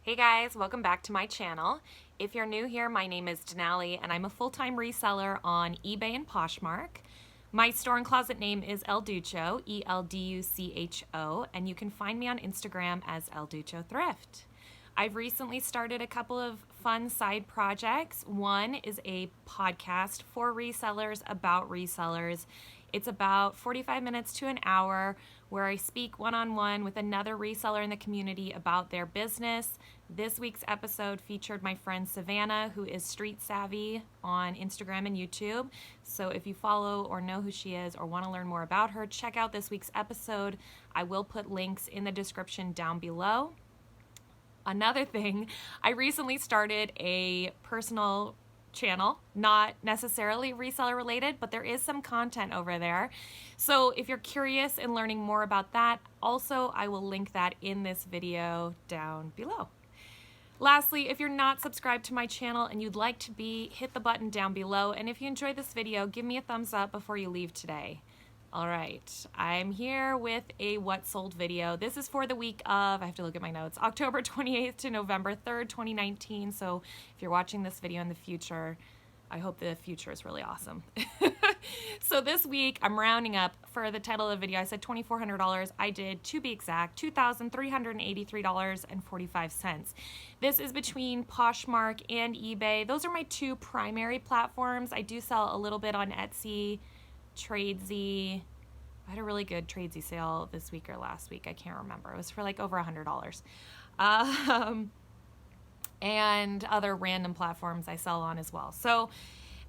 Hey guys, welcome back to my channel. If you're new here, my name is Denali and I'm a full-time reseller on eBay and Poshmark. My store and closet name is El DUCHO, E-L-D-U-C-H-O, and you can find me on Instagram as El DUCHO Thrift. I've recently started a couple of fun side projects. One is a podcast for resellers about resellers. It's about 45 minutes to an hour where I speak one-on-one with another reseller in the community about their business. This week's episode featured my friend Savannah, who is street savvy on Instagram and YouTube. So if you follow or know who she is or want to learn more about her, check out this week's episode. I will put links in the description down below. Another thing, I recently started a personal channel, not necessarily reseller related, but there is some content over there. So if you're curious in learning more about that, also I will link that in this video down below. Lastly, if you're not subscribed to my channel and you'd like to be, hit the button down below. And if you enjoyed this video, give me a thumbs up before you leave today. All right, I'm here with a what sold video. This is for the week of, I have to look at my notes, October 28th to November 3rd, 2019. So if you're watching this video in the future, I hope the future is really awesome. So this week, I'm rounding up for the title of the video. I said $2,400. I did, to be exact, $2,383.45. This is between Poshmark and eBay. Those are my two primary platforms. I do sell a little bit on Etsy, Tradesy. I had a really good Tradesy sale this week or last week. I can't remember. It was for like over $100. And other random platforms I sell on as well. So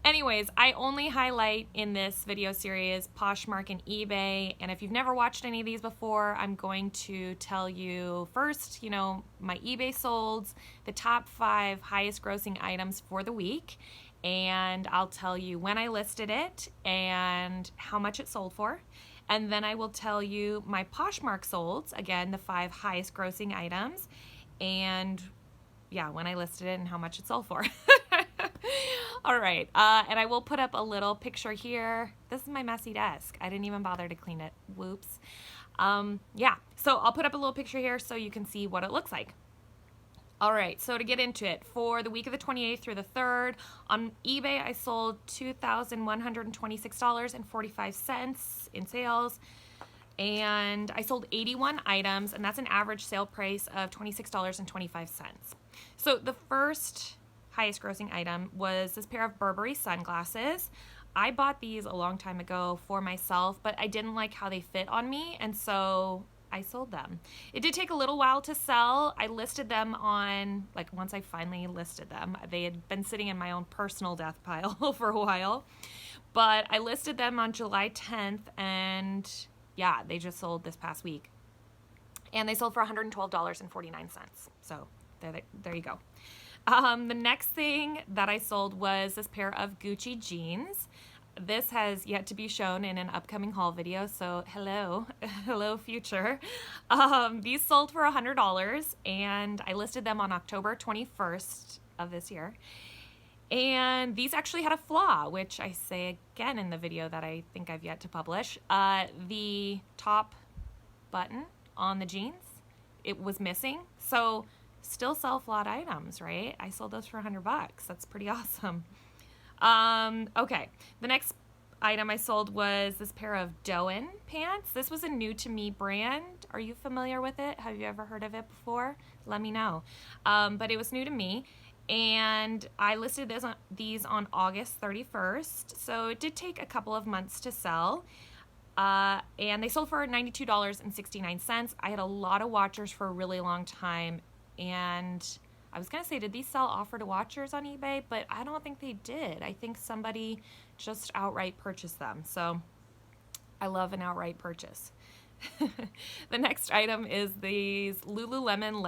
anyways, I only highlight in this video series Poshmark and eBay. And if you've never watched any of these before, I'm going to tell you first, my eBay solds, the top 5 highest grossing items for the week. And I'll tell you when I listed it and how much it sold for. And then I will tell you my Poshmark solds, again, the 5 highest grossing items, and yeah, when I listed it and how much it sold for. All right, and I will put up a little picture here. This is my messy desk. I didn't even bother to clean it. Whoops. Yeah, so I'll put up a little picture here so you can see what it looks like. All right, so to get into it, for the week of the 28th through the 3rd, on eBay, I sold $2,126.45 in sales, and I sold 81 items, and that's an average sale price of $26.25. So the first highest grossing item was this pair of Burberry sunglasses. I bought these a long time ago for myself, but I didn't like how they fit on me, and so I sold them. It did take a little while to sell. I listed them on, once I finally listed them, they had been sitting in my own personal death pile for a while, but I listed them on July 10th, and yeah, they just sold this past week. And they sold for $112.49. So there you go. The next thing that I sold was this pair of Gucci jeans. This has yet to be shown in an upcoming haul video, so hello future. These sold for $100, and I listed them on October 21st of this year. And these actually had a flaw, which I say again in the video that I think I've yet to publish. The top button on the jeans, it was missing. So still sell flawed items, right? I sold those for $100. That's pretty awesome. Okay, the next item I sold was this pair of Doan Pants. This was a new to me brand. Are you familiar with it? Have you ever heard of it before? Let me know. But it was new to me, and I listed these on August 31st, so it did take a couple of months to sell. And they sold for $92.69. I had a lot of watchers for a really long time, and I was going to say, did these sell offer to watchers on eBay? But I don't think they did. I think somebody just outright purchased them. So I love an outright purchase. The next item is these Lululemon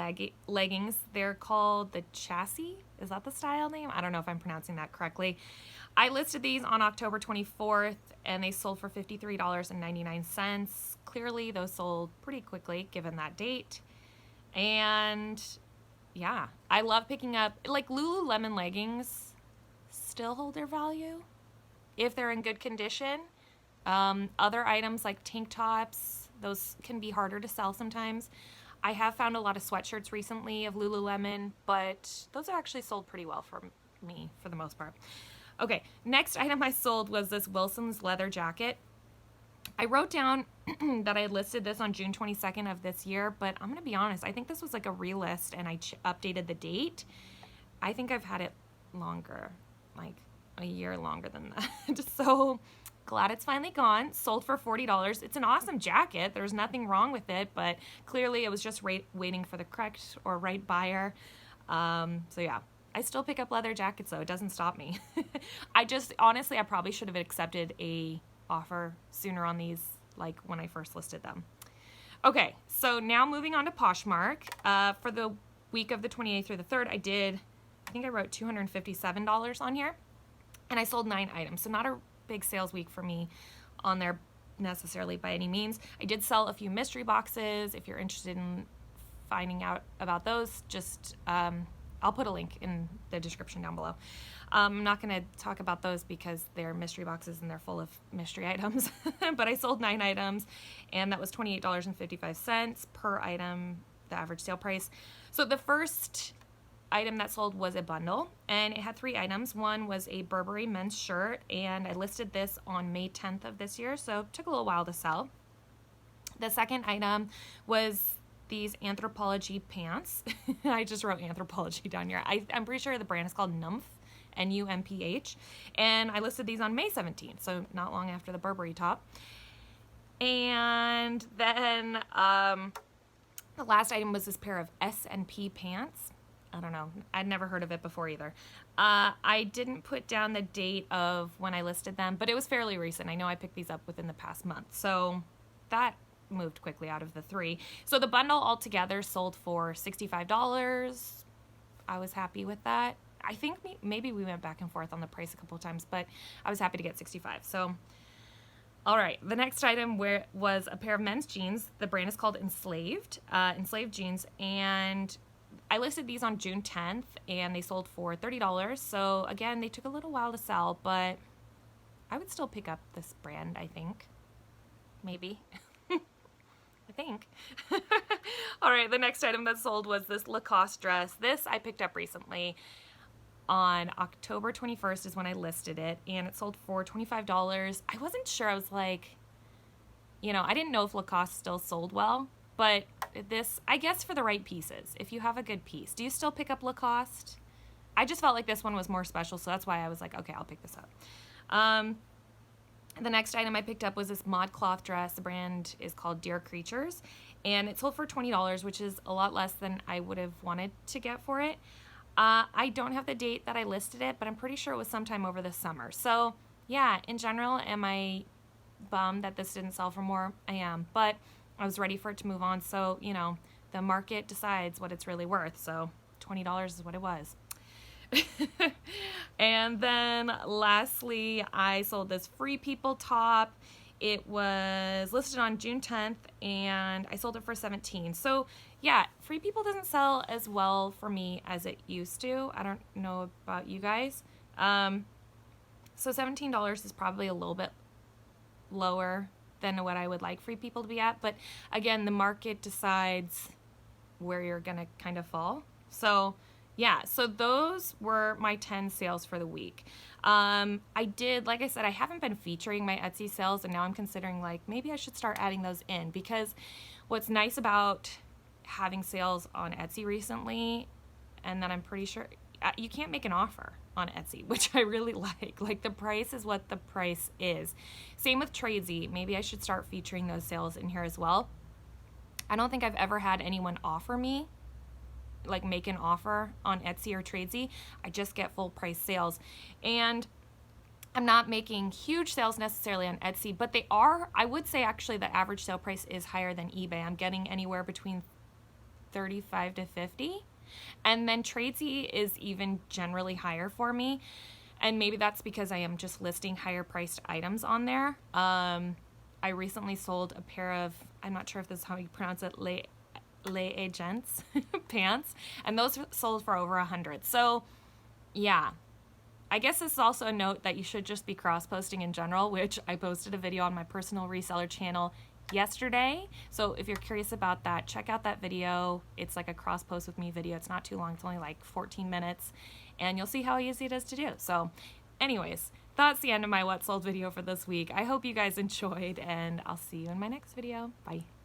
leggings. They're called the Chassis. Is that the style name? I don't know if I'm pronouncing that correctly. I listed these on October 24th, and they sold for $53.99. Clearly, those sold pretty quickly given that date. And yeah, I love picking up, Lululemon leggings still hold their value if they're in good condition. Other items like tank tops, those can be harder to sell sometimes. I have found a lot of sweatshirts recently of Lululemon, but those are actually sold pretty well for me for the most part. Okay, next item I sold was this Wilson's leather jacket. I wrote down that I had listed this on June 22nd of this year, but I'm going to be honest, I think this was like a relist and I updated the date. I think I've had it longer, like a year longer than that. So glad it's finally gone. Sold for $40. It's an awesome jacket. There's nothing wrong with it, but clearly it was just waiting for the correct or right buyer. So yeah. I still pick up leather jackets though. It doesn't stop me. Honestly, I probably should have accepted a offer sooner on these, like when I first listed them. Okay, so now moving on to Poshmark. For the week of the 28th through the 3rd, I think I wrote $257 on here, and I sold 9 items. So not a big sales week for me on there necessarily by any means. I did sell a few mystery boxes. If you're interested in finding out about those, just I'll put a link in the description down below. I'm not going to talk about those because they're mystery boxes and they're full of mystery items. But I sold 9 items, and that was $28.55 per item, the average sale price. So the first item that sold was a bundle, and it had 3 items. One was a Burberry men's shirt, and I listed this on May 10th of this year, so it took a little while to sell. The second item was these Anthropology Pants. I just wrote Anthropology down here. I'm pretty sure the brand is called Numph, N-U-M-P-H, and I listed these on May 17th, so not long after the Burberry top. And then the last item was this pair of S&P pants. I don't know. I'd never heard of it before either. I didn't put down the date of when I listed them, but it was fairly recent. I know I picked these up within the past month, so that moved quickly out of the 3. So the bundle altogether sold for $65. I was happy with that. I think maybe we went back and forth on the price a couple of times, but I was happy to get $65. So, all right, the next item was a pair of men's jeans. The brand is called Enslaved jeans, and I listed these on June 10th, and they sold for $30. So again, they took a little while to sell, but I would still pick up this brand, I think. Maybe. I think. All right, the next item that sold was this Lacoste dress. This I picked up recently. On October 21st is when I listed it, and it sold for $25. I wasn't sure. I was like, I didn't know if Lacoste still sold well, but this, I guess for the right pieces, if you have a good piece. Do you still pick up Lacoste? I just felt like this one was more special, so that's why I was like, okay, I'll pick this up. The next item I picked up was this mod cloth dress. The brand is called Dear Creatures, and it sold for $20, which is a lot less than I would have wanted to get for it. I don't have the date that I listed it, but I'm pretty sure it was sometime over the summer. So yeah, in general, am I bummed that this didn't sell for more? I am, but I was ready for it to move on. So, the market decides what it's really worth. So $20 is what it was. And then lastly, I sold this Free People top. It was listed on June 10th, and I sold it for $17. So yeah, Free People doesn't sell as well for me as it used to. I don't know about you guys. So $17 is probably a little bit lower than what I would like Free People to be at. But again, the market decides where you're going to kind of fall. So yeah, so those were my 10 sales for the week. Like I said, I haven't been featuring my Etsy sales, and now I'm considering like maybe I should start adding those in, because what's nice about having sales on Etsy recently, and then I'm pretty sure you can't make an offer on Etsy, which I really like. Like, the price is what the price is. Same with Tradesy. Maybe I should start featuring those sales in here as well. I don't think I've ever had anyone offer me, like make an offer on Etsy or Tradesy. I just get full price sales, and I'm not making huge sales necessarily on Etsy, but they are, I would say actually the average sale price is higher than eBay. I'm getting anywhere between 35 to 50, and then Tradesy is even generally higher for me, and maybe that's because I am just listing higher priced items on there. I recently sold a pair of, I'm not sure if this is how you pronounce it, Leggings pants, and those sold for over $100. So yeah, I guess this is also a note that you should just be cross-posting in general, which I posted a video on my personal reseller channel yesterday. So if you're curious about that, check out that video. It's like a cross post with me video. It's not too long. It's only like 14 minutes and you'll see how easy it is to do. So anyways, that's the end of my what sold video for this week. I hope you guys enjoyed and I'll see you in my next video. Bye.